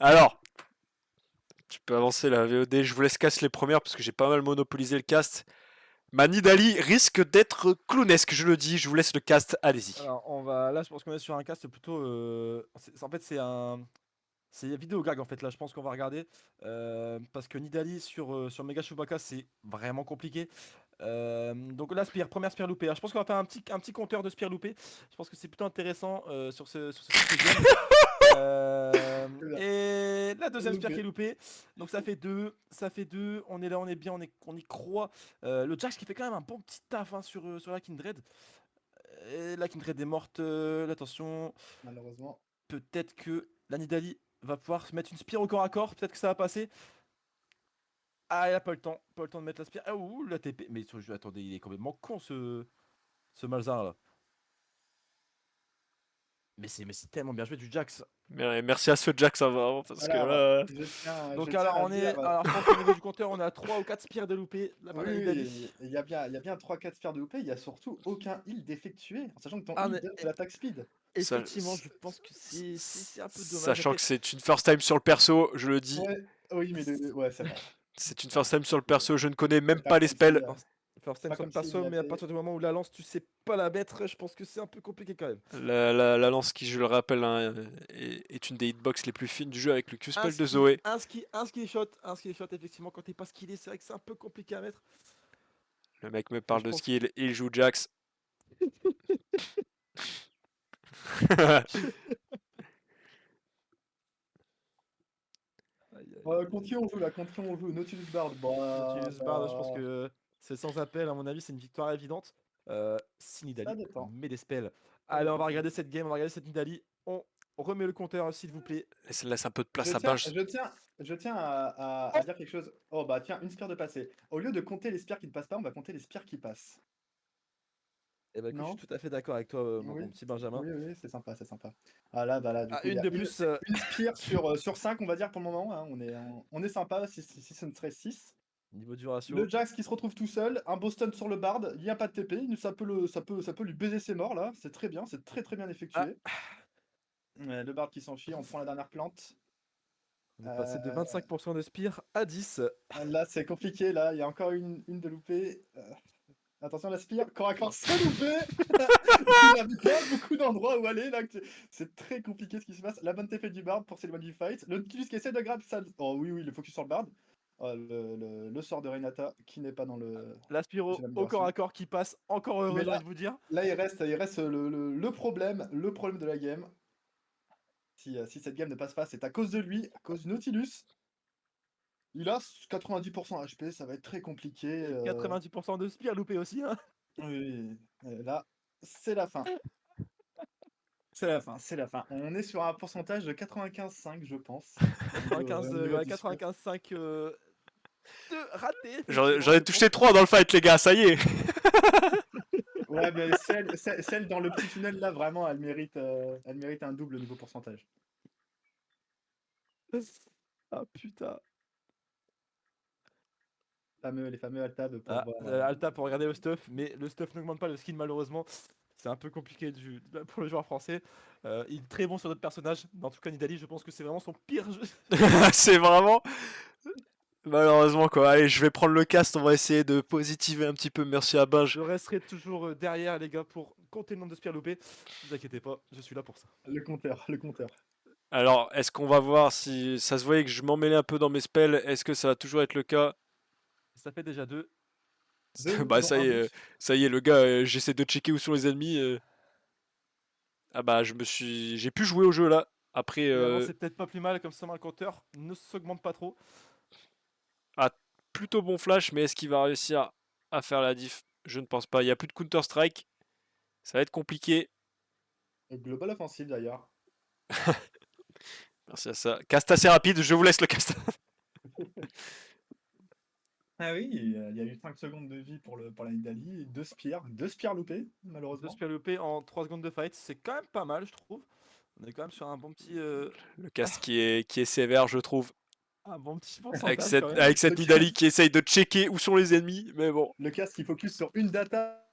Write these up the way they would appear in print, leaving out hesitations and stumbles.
Alors, tu peux avancer la VOD, je vous laisse cast les premières parce que j'ai pas mal monopolisé le cast. Ma Nidali risque d'être clownesque, je le dis, je vous laisse le cast, allez-y. Alors, là, je pense qu'on est sur un cast plutôt. En fait, c'est vidéo gag en fait. Là, je pense qu'on va regarder. Parce que Nidali sur Mega Chewbacca, c'est vraiment compliqué. Donc là, première spire loupée. Alors, je pense qu'on va faire un petit compteur de spire loupée. Je pense que c'est plutôt intéressant sur ce type de game. Et la deuxième spire qui est loupée. Donc ça fait deux. Ça fait deux. On est là, on est bien, on y croit. Le Jax qui fait quand même un bon petit taf hein, sur la Kindred. Et la Kindred est morte. Attention. Malheureusement. Peut-être que la Nidalee va pouvoir se mettre une spire au corps à corps. Peut-être que ça va passer. Ah, il a pas le temps. Pas le temps de mettre la spire. Ah, ouh, la TP. Mais attendez, il est complètement con ce Malzahar là. Mais c'est tellement bien joué du Jax. Mais merci à ce Jack, ça va, hein, parce que Alors, là. je Donc tiens alors à on est. dire. Alors je pense qu'au niveau du compteur, on est à 3 ou 4 spires de loupé. Là par Oui, la Nidalee. oui, il y a bien 3-4 spheres de loupé, il y a surtout aucun heal d'effectué, en sachant que ton Ah, heal mais donne de l'attaque speed. sa- effectivement, je pense que c'est un peu dommage. Sachant Après, que c'est une first time sur le perso, je le dis. Ouais, oui, mais ouais, c'est vrai. C'est une first time sur le perso, je ne connais même C'est pas pas les comme si, spells. first c'est time pas sur le comme s'il perso, mais à avait. partir du moment où la lance, tu sais pas la mettre, je pense que c'est un peu compliqué quand même. La lance qui, je le rappelle, hein, est une des hitbox les plus fines du jeu avec le Q-spell de Zoé. Un skill shot, effectivement, quand t'es pas skillé, c'est vrai que c'est un peu compliqué à mettre. Le mec me Mais parle je de pense skill et il joue Jax. Aïe, aïe, aïe, Contre aïe. qui on joue là? Contre qui on joue? Nautilus Bard. Nautilus Bard, je pense que c'est sans appel, à mon avis, c'est une victoire évidente. Si Ça Nidalee dépend. met des spells. Ça Allez, on va dépend. regarder cette game, on va regarder cette Nidalee. On remet le compteur, s'il vous plaît. Laisse un peu de Je place à tiens, Binge. je tiens, je tiens à dire quelque chose. Oh bah tiens, une spire de passé. Au lieu de compter les spires qui ne passent pas, on va compter les spires qui passent. Eh ben, écoute, je Non? suis tout à fait d'accord avec toi, mon Oui, petit Benjamin. oui, oui, c'est sympa, c'est sympa. Ah là, bah là, du Ah, coup, il y une a de plus. une spire sur 5, on va dire, pour le moment, hein. On est sympa, si ce ne serait 6. Niveau du Le ratio. Jax qui se retrouve tout seul, un Boston sur le Bard, il n'y a pas de TP, ça peut lui baiser ses morts, là. C'est très bien, c'est très très bien Ah, effectué. Le Bard qui s'enfuit, on prend la dernière plante. on est passé de Euh, 25% de spire à 10. Là, c'est compliqué, là, il y a encore une de loupée. Attention, la spire, corps à corps, c'est loupé. Il n'avait pas beaucoup d'endroits où aller, là. C'est très compliqué ce qui se passe. La bonne TP du Bard pour s'éloigner du fight. Le Nautilus qui essaie de grab ça. Oh oui, oui, le focus sur le Bard. Oh, le sort de Renata qui n'est pas dans le. La J'ai Spiro au corps l'amélioration. à corps qui passe. Encore heureux, Mais j'ai envie là, de vous dire. là il reste le problème de la game. Si cette game ne passe pas, c'est à cause de lui, à cause du Nautilus. Il a 90% HP, ça va être très compliqué. 90% de spire loupé aussi. Hein. Oui, là, c'est la fin. C'est la fin, c'est la fin. On est sur un pourcentage de 95,5, je pense. Au 95, niveau ouais, du spire. 95,5 de raté, J'en effectivement, ai je touché pense. 3 dans le fight, les gars, ça y est. Ouais, mais celle dans le petit tunnel là, vraiment, elle mérite un double niveau pourcentage. Ah putain. Les fameux alt-tab pour Ah, voir. Alta pour regarder le stuff, mais le stuff n'augmente pas le skin malheureusement. C'est un peu compliqué pour le joueur français. Il est très bon sur d'autres personnages, mais en tout cas Nidalee, je pense que c'est vraiment son pire jeu. C'est vraiment. Malheureusement, quoi. Allez, je vais prendre le cast, on va essayer de positiver un petit peu. Merci à Binge. Je resterai toujours derrière les gars pour compter le nombre de spires loupés. Ne vous inquiétez pas, je suis là pour ça. Le compteur, le compteur. Alors, est-ce qu'on va voir si ça se voyait que je m'emmêlais un peu dans mes spells? Est-ce que ça va toujours être le cas? Ça fait déjà 2. Deux, Bah, dont un but. ça y est, le gars, j'essaie de checker où sont les ennemis. Ah bah, j'ai pu jouer au jeu là. Après, Finalement, c'est peut-être pas plus mal, comme ça, le compteur ne s'augmente pas trop. ah, plutôt bon flash, mais est-ce qu'il va réussir à faire la diff? Je ne pense pas. Il n'y a plus de Counter-Strike. Ça va être compliqué. Global offensive d'ailleurs. Merci à ça. Cast assez rapide, je vous laisse le cast. Ah oui, il y a eu 5 secondes de vie pour la Nidalee, 2 spires loupées, 2 malheureusement. spires loupés en 3 secondes de fight, c'est quand même pas mal, je trouve. On est quand même sur un bon petit, Le cast qui est sévère, je trouve. un bon petit Avec pourcentage quand cette, même. avec cette Nidali qui essaye de checker où sont les ennemis. Mais bon. Le casque qui focus sur une data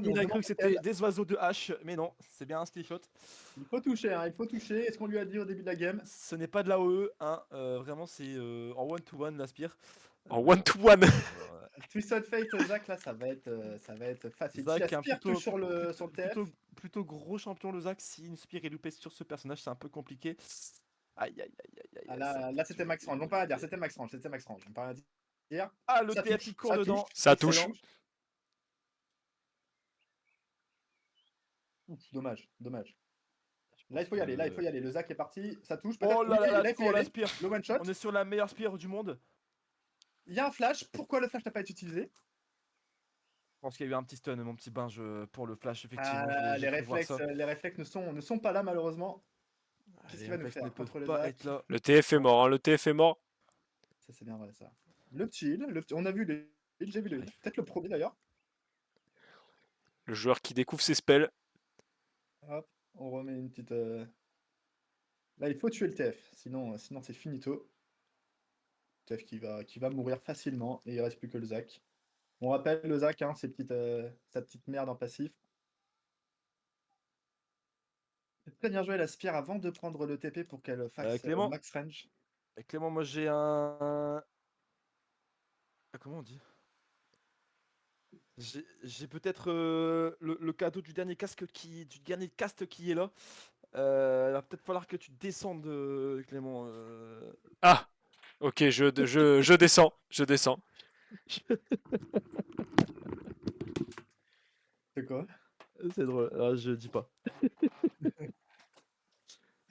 mais on Il se a demande cru que lequel. c'était des oiseaux de hache, mais non, c'est bien un skill shot. Il faut toucher, hein, il faut toucher. Est-ce qu'on lui a dit au début de la game? Ce n'est pas de l'AOE, hein. Vraiment, c'est en one-to-one l'aspire. En one-to-one. Twisted Fate, Zach, là, ça va être facile. Si Zach, un Aspire touche sur le TF, plutôt gros champion le Zach. Si une spire est loupée sur ce personnage, c'est un peu compliqué. Aïe, aïe, aïe, aïe, aïe. ah, aïe, là c'était Max Range. On peut pas rien dire, c'était Max Range, c'était Max Range. On peut pas rien dire. Ah, le Ça TF touche, qui court ça dedans. touche, Ça excellent. touche. Ouf, dommage, dommage. Là, il faut y aller, là, il faut y aller. Le Zach est parti, ça touche. Oh Peut-être. là Oui, là, là, il faut y oh, la aller. spire. Le one shot. On est sur la meilleure spire du monde. Il y a un flash. Pourquoi le flash n'a pas été utilisé? Je pense qu'il y a eu un petit stun, mon petit binge pour le flash, effectivement. Ah, j'ai cru voir ça. les réflexes ne sont pas là, malheureusement. Qu'est-ce Les qu'il va nous réflexes ne faire peuvent contre le pas Zach? être là. Le TF est mort, hein, le TF est mort. Ça, c'est bien vrai, ça. Le petit heal, on a vu les heals, j'ai vu le heal. Peut-être le premier d'ailleurs. Le joueur qui découvre ses spells. Hop, on remet une petite. Là, il faut tuer le TF, sinon c'est finito. TF qui va mourir facilement et il reste plus que le Zach. On rappelle le Zach, hein, sa petite merde en passif. Très bien joué la Spire avant de prendre le TP pour qu'elle fasse Clément. max range. Clément, moi j'ai un. Comment on dit? J'ai peut-être le cadeau du dernier cast qui est là. Il va peut-être falloir que tu descendes, Clément. Ah, ok, je descends, je descends. C'est quoi? C'est drôle, ah, je dis pas.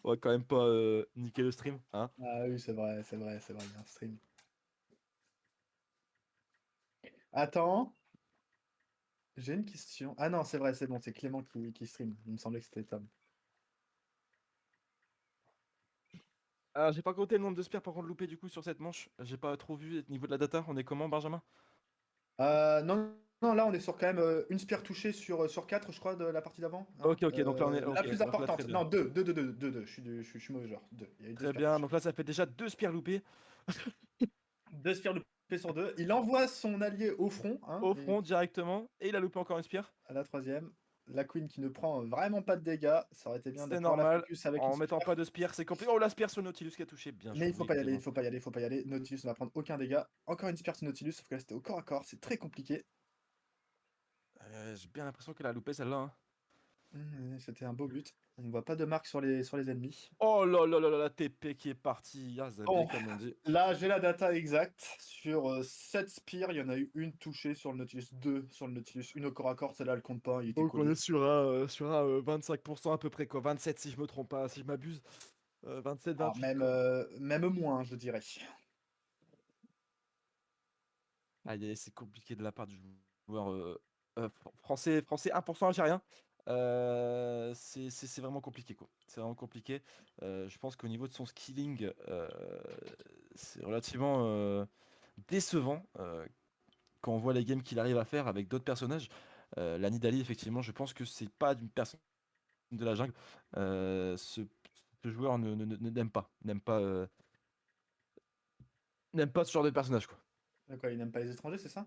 On va quand même pas niquer le stream, hein. Ah oui, c'est vrai, il y a un stream. Attends. J'ai une question. Ah non, c'est vrai, c'est bon, c'est Clément qui stream. Il me semblait que c'était Tom. Alors, j'ai pas compté le nombre de spires par contre loupé du coup sur cette manche. J'ai pas trop vu au niveau de la data. On est comment, Benjamin? Non, non, là on est sur quand même une spire touchée sur 4, je crois, de la partie d'avant. Hein. Ok, donc là on est. La ok, plus donc là, importante. très bien. Non, 2, 2, 2, 2, 2, 2. Je suis mauvais genre. 2. Il y a eu 2 Très spires bien, touchées. donc là ça fait déjà 2 spires loupées. 2 spires loupées sur 2. Il envoie son allié au front. Hein, Au front directement. Et il a loupé encore une spire. À la 3ème. La Queen qui ne prend vraiment pas de dégâts. Ça aurait été bien de C'est pouvoir la normal. focus avec En une mettant spire. pas de spire, c'est compliqué. Oh, la spire sur Nautilus qui a touché. Bien Mais il faut joué, pas y aller, Clément. il faut pas y aller, il faut pas y aller. Nautilus ne va prendre aucun dégât. Encore une spire sur Nautilus, sauf que là c'était au corps à corps. C'est très compliqué. J'ai bien l'impression qu'elle a loupé celle-là, hein. C'était un beau but. On ne voit pas de marque sur les ennemis. Oh là là là là, la TP qui est partie. Bon. Comme on dit. Là, j'ai la data exacte. Sur 7 spires, il y en a eu une touchée sur le Nautilus, 2 sur le Nautilus, une au corps à corps, celle-là elle compte pas, il était Donc on collé. est sur un 25% à peu près, quoi. 27 si je me trompe pas, si je m'abuse. 27, Alors, 28. même moins, je dirais. Aïe, c'est compliqué de la part du joueur français 1% algérien. C'est vraiment compliqué, quoi. C'est vraiment compliqué. Je pense qu'au niveau de son skilling, c'est relativement décevant quand on voit les games qu'il arrive à faire avec d'autres personnages. La Nidalee, effectivement, je pense que c'est pas d'une personne de la jungle. Ce joueur n'aime pas ce genre de personnage, quoi. Quoi, il n'aime pas les étrangers, c'est ça?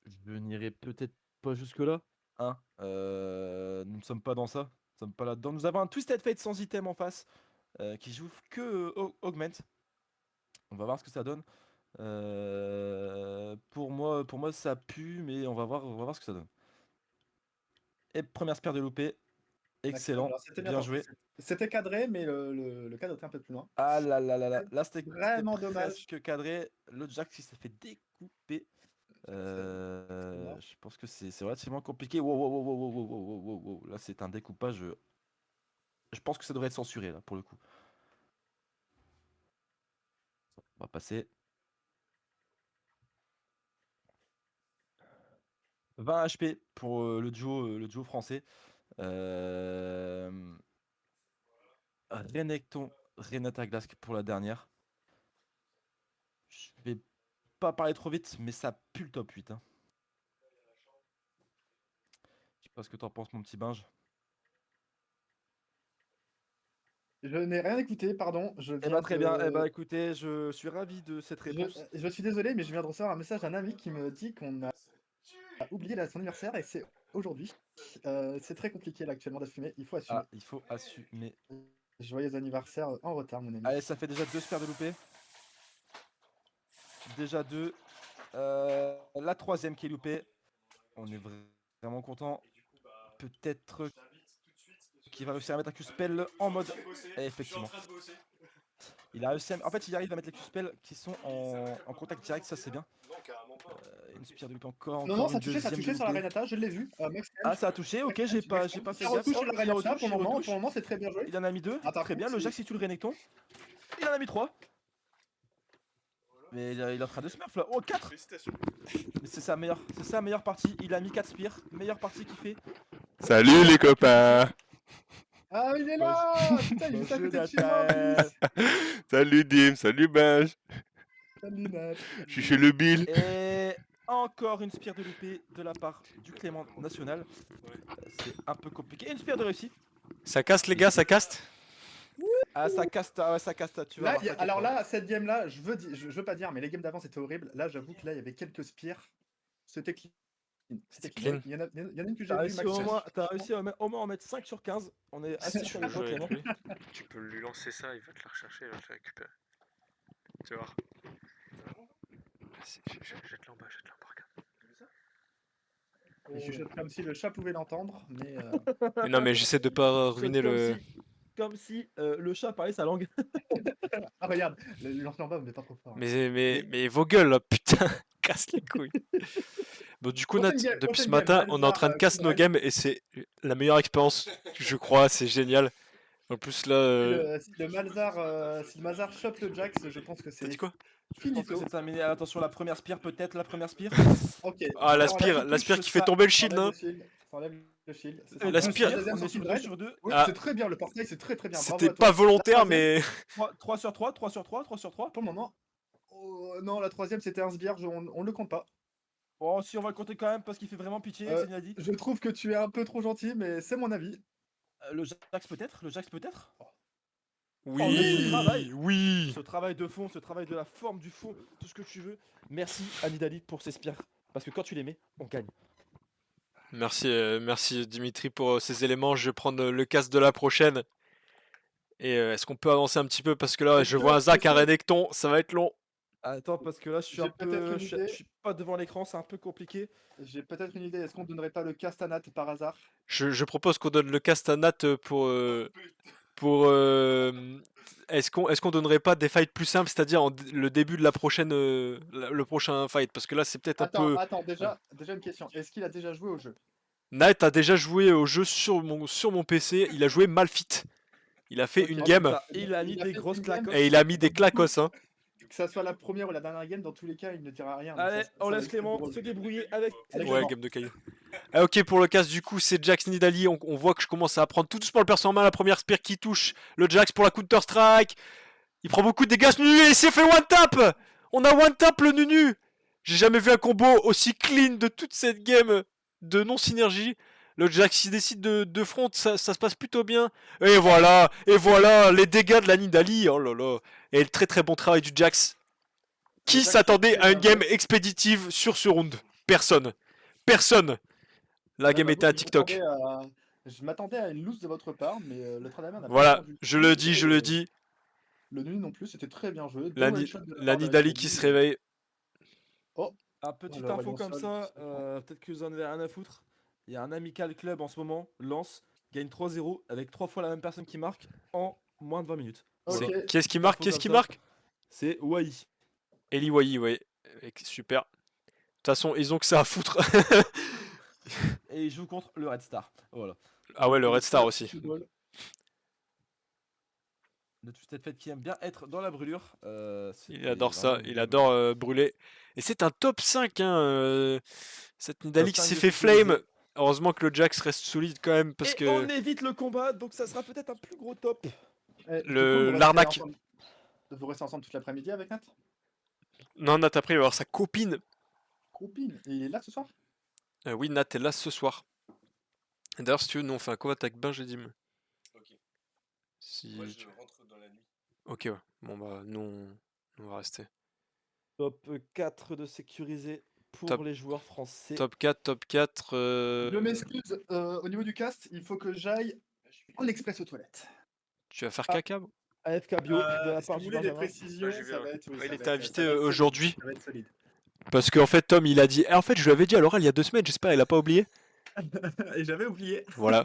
Je n'irai peut-être pas jusque-là, hein. Nous ne sommes pas dans ça. Nous ne sommes pas là-dedans. Nous avons un Twisted Fate sans item en face qui joue que Augment. On va voir ce que ça donne. Pour moi, ça pue, mais on va voir ce que ça donne. Et première spire de loupé. Excellent. Alors, c'était Bien tenté. joué. C'était cadré, mais le cadre était un peu plus loin. Ah là là là là. Là, c'était Vraiment dommage. presque cadré. Le Jack qui s'est fait découper. mort. Je pense que c'est relativement compliqué. Wow, wow, wow, wow, wow, wow, wow, wow, wow. Là, c'est un découpage. Je pense que ça devrait être censuré, là, pour le coup. On va passer. 20 HP pour le duo français. Renekton, Renata Glask pour la dernière. Je vais pas parler trop vite, mais ça pue le top 8. Hein. Je sais pas ce que t'en penses, mon petit Binge. Je n'ai rien écouté, pardon. Eh bah, très bien. Eh bah, écoutez, je suis ravi de cette réponse. Je suis désolé, mais je viens de recevoir un message d'un ami qui me dit qu'on a oublié son anniversaire et c'est aujourd'hui. C'est très compliqué là actuellement d'assumer. Il faut assumer. Ah, il faut assumer. Joyeux anniversaire en retard, mon ami. Allez, ça fait déjà 2 spares de loupé. Déjà 2. La troisième qui est loupée. On est vraiment content. Peut-être qu'il va réussir à mettre un Q-spell en mode. Et effectivement. Il a réussi à... En fait, il arrive à mettre les Q-spells qui sont en contact direct, ça c'est bien. Une spire de loupé encore. Non, non, ça a Une touché, deuxième de sur la loupé. Renata, je l'ai vu. Ah, ça a touché, ok, j'ai pas fait Ça gaffe. retouche sur Hop, la il Renata retouche, pour il le moment. retouche. Pour le moment, c'est très bien joué. Il en a mis 2. Attends, Très bien, le si- Jack si tu le Renekton. Il en a mis 3. Mais il est en train de smurf là. Oh, 4. Mais c'est sa meilleure partie. Il a mis 4 spires. Meilleure partie qu'il fait. Salut les copains. Ah, il est là. Putain, il est juste à côté de chez moi en plus. Salut Dim, salut Benj. Salut, Nat. Je suis chez le Bill. Et encore une spire de loupé de la part du Clément National. C'est un peu compliqué. Et une spire de réussi. Ça casse les gars, ça caste. Ah, ça caste, ouais, ça caste. Tu vas Là, voir, t'inquiète alors pas. là, cette game là, je veux pas dire, mais les games d'avant c'était horrible. Là, j'avoue que là, il y avait quelques spires. C'était clean. C'était clean. Il y en a une que j'ai T'as vue, réussi au Maxime. moins, au moins en mettre 5 sur 15. On est assez sur les potes, Clément. Tu peux lui lancer ça, il va te la rechercher, il va te la récupérer. Tu vas voir. Jette-la en bas, regarde. Il chuchote comme si le chat pouvait l'entendre, mais Mais non, mais j'essaie de pas ruiner le. Comme si le chat parlait sa langue. ah regarde, le lancer en bas, mais pas trop fort. Mais vos gueules là, putain, casse les couilles. Bon, du coup, Nat, depuis ce matin, on est en train de casser nos games et c'est la meilleure expérience, je crois, c'est génial. En plus, là. Si le Malzar chope le Jax, je pense que T'as c'est dit quoi? Je pense que finito. c'est terminé. Attention, la première spire, peut-être la première spire. Ok. Ah, la Alors, spire, qui la touche, spire qui fait ça tomber le shield, enlève hein. le shield, ça enlève le shield. C'est La sympa. spire, Deuxième on est sur sur 2 Dread. sur 2. Oui, Ah. c'est très bien, le portail, c'est très bien. Bravo C'était à toi. pas volontaire, La troisième, mais. 3 sur 3, 3 sur 3, 3 sur 3. Pour le moment. Oh, non, la troisième, c'était un sbire, on le compte pas. Oh, si on va le compter quand même parce qu'il fait vraiment pitié, c'est bien dit. Je trouve que tu es un peu trop gentil, mais c'est mon avis. Le Jax peut-être. Oui, travail. oui. Ce travail de fond, ce travail de la forme du fond, tout ce que tu veux. Merci à Nidali pour ces spires. Parce que quand tu les mets, on gagne. Merci Dimitri pour ces éléments. Je vais prendre le casque de la prochaine. Et est-ce qu'on peut avancer un petit peu parce que là, je vois un Zach à Renekton, ça va être long. Attends, parce que là, je suis J'ai un peu. peut-être une Je idée. suis pas devant l'écran, c'est un peu compliqué. J'ai peut-être une idée, est-ce qu'on donnerait pas le cast à Nat par hasard? Je propose qu'on donne le cast à Nat pour est-ce qu'on donnerait pas des fights plus simples, c'est-à-dire le début de la prochaine le prochain fight parce que là c'est peut-être un peu. Attends, déjà une question. Est-ce qu'il a déjà joué au jeu? Nat a déjà joué au jeu sur mon PC, il a joué Malphite. Il a fait Ok. une game Il a mis des grosses claques. et il a mis des clacos hein. Que ça soit la première ou la dernière game, dans tous les cas, il ne dira rien. donc Allez, ça on va laisse être Clément drôle. se débrouiller avec. Allez, Ouais, Clément. game de caillou. Ah, ok, pour le cast du coup, c'est Jax Nidali. On voit que je commence à apprendre tout doucement le perso en main. La première spear qui touche le Jax pour la Counter Strike. Il prend beaucoup de dégâts ce Nunu et il s'est fait one tap. On a one tap le Nunu. J'ai jamais vu un combo aussi clean de toute cette game de non synergie. Le Jax il décide de front, ça se passe plutôt bien. Et voilà, les dégâts de la Nidali. Oh là là. Et le très très bon travail du Jax. Qui Jax, s'attendait c'est à une bien game joué. expéditive sur ce round? Personne. Personne. La Ouais, game j'avoue était à que TikTok. je m'attendais à une loose de votre part, mais le Tradaman n'a pas Voilà, répondu. je le dis, Et, je le dis. Le nul non plus, c'était très bien joué. La, Deux one-shots de la part de Nidali Nidali. qui se réveille. Oh, Ah, petite le info rayon comme sol, ça, c'est bon. peut-être que vous en avez rien à foutre. Il y a un amical club en ce moment, Lance, gagne 3-0 avec 3 fois la même personne qui marque en moins de 20 minutes. Ok. Voilà. Qui est-ce qui Petite marque? info Qui est-ce comme qui ça. marque? C'est Wai. Eli Wai, ouais. Super. De toute façon, ils ont que ça à foutre. Et il joue contre le Red Star. Voilà. Ah ouais, le Donc, Red Star ça, aussi. football. De toute cette fête qui aime bien être dans la brûlure. Il adore ça, il adore brûler. Et c'est un top 5, hein. Cette Nidali qui 5 s'est de fait sécurisé. flame. Heureusement que le Jax reste solide quand même parce Et que. on évite le combat, donc ça sera peut-être un plus gros top. Du coup, l'arnaque. Vous restez ensemble toute l'après-midi avec Nat? Non, Nat après il va avoir sa copine. Copine. Et il est là ce soir? Oui, Nat est là ce soir. D'ailleurs, si tu veux, nous on fait un combat avec Benj et Dim. Ok. Si Moi, tu- je rentre dans la nuit. Ok, ouais. Bon bah, nous on va rester. Top 4 de sécurisé pour Top. les joueurs français. Top 4, top 4. Je m'excuse, au niveau du cast, il faut que j'aille en express aux toilettes. Tu vas faire Ah. caca? AFK Bio de la Si part vous du voulez des Benjamin. précisions, j'ai vu, ça ouais. va être. Oui, Ouais, ça il va était être- invité, ça va être solide, aujourd'hui. Ça va être solide. Parce qu'en fait, Tom, il a dit. En fait, je lui avais dit à l'oral il y a 2 semaines, j'espère il a pas oublié. Et j'avais oublié. Voilà.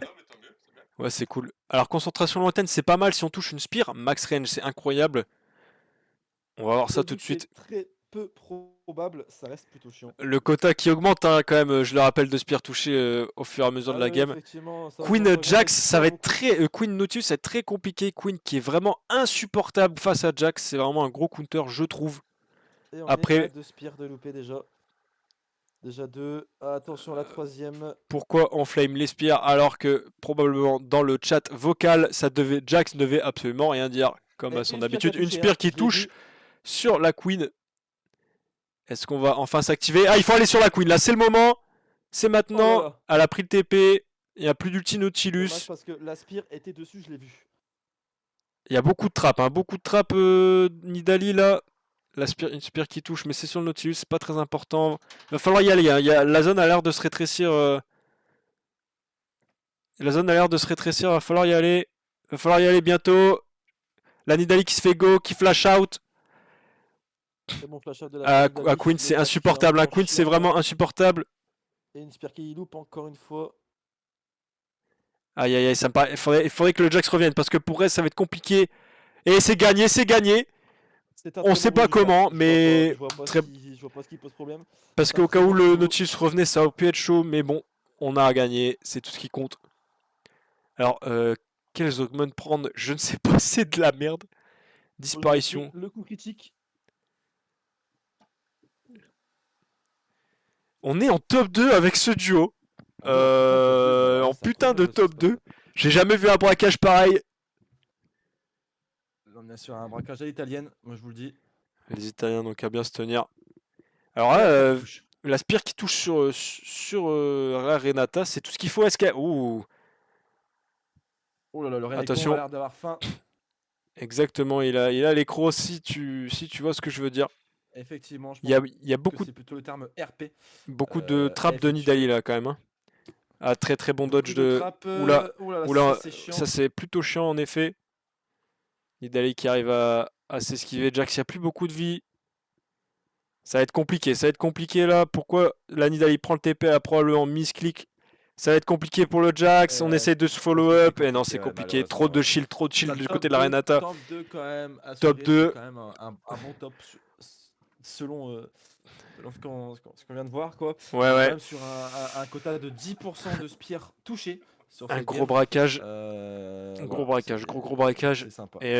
Ouais, c'est cool. Alors, concentration lointaine, c'est pas mal si on touche une spire. Max range, c'est incroyable. On va voir ça Et tout vu de que suite. c'est très peu probable, ça reste plutôt chiant. Le quota qui augmente, hein, quand même, je le rappelle, de spire touchées au fur et à mesure Ah de la oui, game. effectivement, ça Queen augmente Jax, ça va être beaucoup. très. Queen Nautilus, ça va être très compliqué. Queen qui est vraiment insupportable face à Jax. C'est vraiment un gros counter, je trouve. Et on Après- est à 2 spires de louper déjà. Déjà 2. Attention, la troisième. Pourquoi on flame les spires alors que probablement dans le chat vocal, Jax ne devait absolument rien dire, comme Et à son une spire qui a habitude. Une touché, spire hein, qui je l'ai touche vu. sur la Queen. Est-ce qu'on va enfin s'activer? Ah, il faut aller sur la Queen, là, c'est le moment. C'est maintenant. Oh là là. Elle a pris le TP. Il n'y a plus d'ulti Dommage Nautilus. parce que la spire était dessus, je l'ai vu. Il y a beaucoup de trappes, hein, beaucoup de trappes Nidalee là. Une spire qui touche, mais c'est sur le Nautilus, c'est pas très important. Il va falloir y aller, hein. La zone a l'air de se rétrécir. La zone a l'air de se rétrécir, va falloir y aller. Va falloir y aller bientôt. La Nidalee qui se fait go, qui flash out. Très bon flash out de la À part de Nidalee, Queen, le c'est Jax qui est insupportable. un À peu Queen, c'est chiant, vraiment là. insupportable. Et une spire qui loupe encore une fois. Aïe aïe aïe, ça me paraît... il faudrait que le Jax revienne parce que pour elle, ça va être compliqué. Et c'est gagné, c'est gagné. C'est un On très sait bon pas move du Jax. comment, mais Je vois pas très- je vois pas ce qui pose problème. Parce C'est un qu'au très cas où bon le move. Nautilus revenait, ça aurait pu être chaud, mais bon, on a gagné, c'est tout ce qui compte. Alors, quels augments prendre? Je ne sais pas, c'est de la merde. Disparition. Le coup critique. On est en top 2 avec ce duo. En putain de top 2. J'ai jamais vu un braquage pareil. On est sur un braquage à l'italienne, moi je vous le dis. Les Italiens donc à bien se tenir. Alors Et là, la spire qui touche. la spire qui touche sur Renata, c'est tout ce qu'il faut. Est-ce qu'elle... Ouh, Oh là là, le Renekton Attention. a l'air d'avoir faim. exactement, il a les crocs si tu vois ce que je veux dire. Effectivement, je Il y pense a que beaucoup, c'est plutôt le terme RP. beaucoup de trappes de effectuer. Nidalee là quand même. Hein. Ah, très très bon Beaucoup dodge de... trappes, Oula, oh là là, Oula, ça c'est chiant. ça c'est plutôt chiant en effet. Nidalee qui arrive à s'esquiver. Jax, il n'y a plus beaucoup de vie. Ça va être compliqué là. Pourquoi la Nidalee prend le TP, elle a probablement misclick. Ça va être compliqué pour le Jax. On essaie de se follow up. Et non, c'est compliqué. Trop de shield du côté de la Renata. Top 2 quand même. Top 2. C'est quand même un bon top selon ce qu'on vient de voir quoi. Ouais, On est quand ouais. même sur un quota de 10% de spire touchés. Sur Un cette gros game. braquage. Voilà, Gros braquage, c'est- gros braquage. C'est sympa. Et